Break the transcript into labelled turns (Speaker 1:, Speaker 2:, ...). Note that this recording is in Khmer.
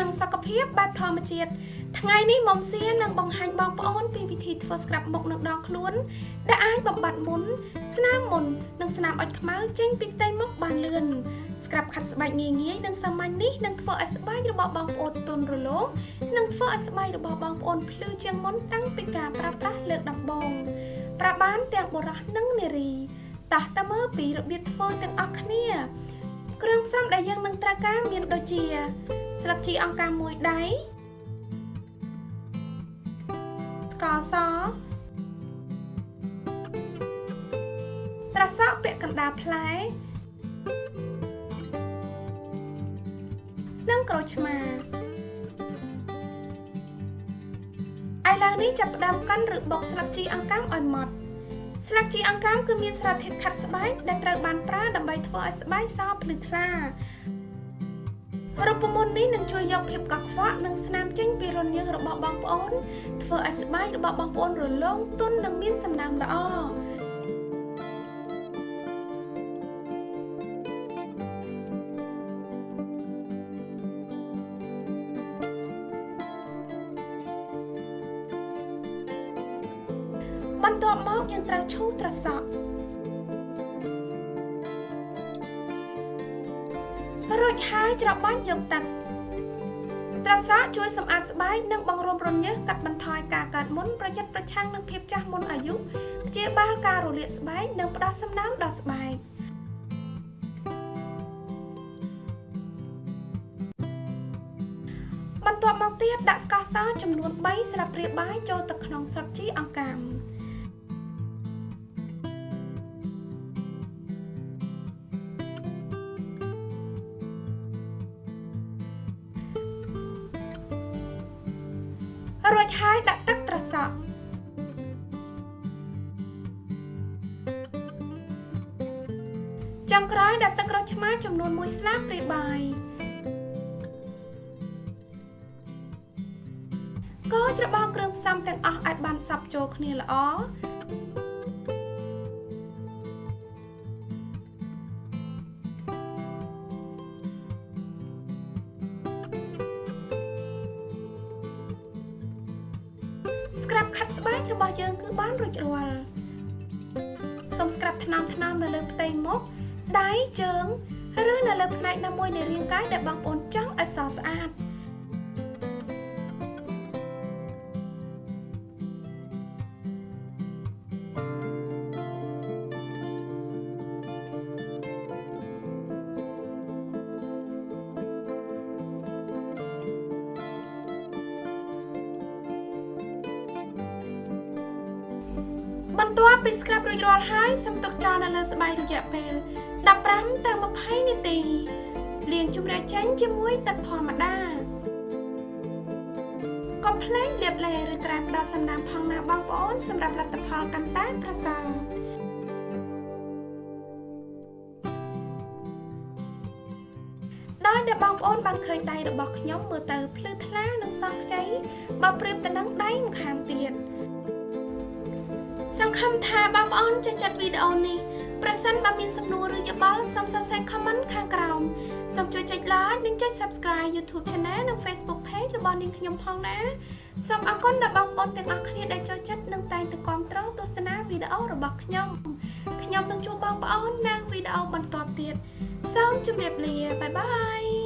Speaker 1: នឹងសុខភាពបែបធម្មជាតិថ្ងៃនេះមុំសៀនឹងបង្ហាញបងប្អូនពីវិធីធ្វើ scrub មុខនិងដងខ្លួនដែលអាចបំបត្តិមុនស្នាមមុននិងស្នាមអុចខ្មៅចេញពីផ្ទៃមុខបានលឿន scrub ខាត់ស្បែកងាយៗនិងសាមញ្ញនេះនឹងធ្វើឲ្យស្បែករបស់បងប្អូនទន់រលោងនិងធ្វើឲ្យស្បែករបស់បងប្អូនភ្លឺជាងមុនតាំងពីការប្រើប្រាស់លើកដំបូងប្រើបានទាំងបុរសនិងនារីតោះតាមមើលពីរបៀបធ្វើទាំងអស់គ្នាគ្រឿងផ្សំដែលយើងនឹងត្រូវការមានដូចជាស្លឹកជីអង្កាម1ដៃស្ករសត្រសក់ពាក់កណ្ដាលផ្លែនិងក្រូចឆ្មាឥឡូវនេះចាប់ផ្ដើមកិនឬបុកស្លឹកជីអង្កាមឲ្យម៉ត់ស្លឹកជីអង្កាមគឺមានសារធាតុខាត់ស្បែកដែលត្រូវបានប្រើដើម្បីធ្វើឲ្យស្បែកសភ្លឺថ្លារូបមន្តនេះនឹងជួយយកភាពកខ្វក់និងស្នាមចេញពីរន្ធញើសរបស់បងប្អូនធ្វើឲ្យស្បែករបស់បងប្អូនរលោងទន់និងមានសំណើមល្អបន្ទាប់មកយើងត្រូវឈូសត្រសក់រួចហើយច្របាច់យកទឹកត្រសក់ជួយសម្អាតស្បែកនិងបង្រួមរន្ធញើសកាត់បន្ថយការកើតមុនប្រយុទ្ធប្រឆាំងនឹងភាពចាស់មុនអាយុព្យាបាលការរលាកស្បែកនិងផ្ដល់សំណើមដល់ស្បែកបន្ទាប់មកទៀតដាក់ស្ករសចំនួន3ស្លាបព្រាបាយចូលទៅក្នុងស្លឹកជីអង្កាមរួចហើយដាក់ទឹកត្រសក់ចុងក្រោយដាក់ទឹកក្រូចឆ្មាចំនួន1ស្លាបព្រាបាយកូរច្របល់គ្រឿងផ្សំទាំងអស់ឲ្យបានសព្វចូលគ្នាល្អscrub ខាត់ស្បែករបស់យើងគឺបានរួចរាល់សូម scrub ថ្នមៗនៅលើផ្ទៃមុខដៃជើងឬនៅលើផ្នែកណាមួយនៃរាងកាយដែលបងប្អូនចង់ឲ្យសស្អាតបន្ទាប់ពី scrub រួចរាល់ហើយសូមទុកចោលនៅលើស្បែករយៈពេល15ទៅ20នាទីលាងជម្រះចេញជាមួយទឹកធម្មតាកុំភ្លេចលាបឡេឬក្រែមផ្ដល់សំណើមផងណាបងប្អូនសម្រាប់លទ្ធផលកាន់តែប្រសើរដោយដែលបងប្អូនបានឃើញដៃរបស់ខ្ញុំមើលទៅភ្លឺថ្លានិងសខ្ចីបើប្រៀបទៅនឹងដៃម្ខាងទៀតសង្ឃឹមថាបងប្អូនចេះចាត់វីដេអូនេះប្រសិនបើមានសំណួរឬយោបល់សូមសរសេរ comment ខាងក្រោមសូមជួយចុច like និងចុច subscribe YouTube Channel និង Facebook Page របស់នាងខ្ញុំផងណាសូមអរគុណដល់បងប្អូនទាំងអស់គ្នាដែលចូលចិត្តនិងតែងតែគាំទ្រទស្សនាវីដេអូរបស់ខ្ញុំនឹងជួបបងប្អូននៅវីដេអូបន្ទាប់ទៀតសូមជម្រាបលាបាយបាយ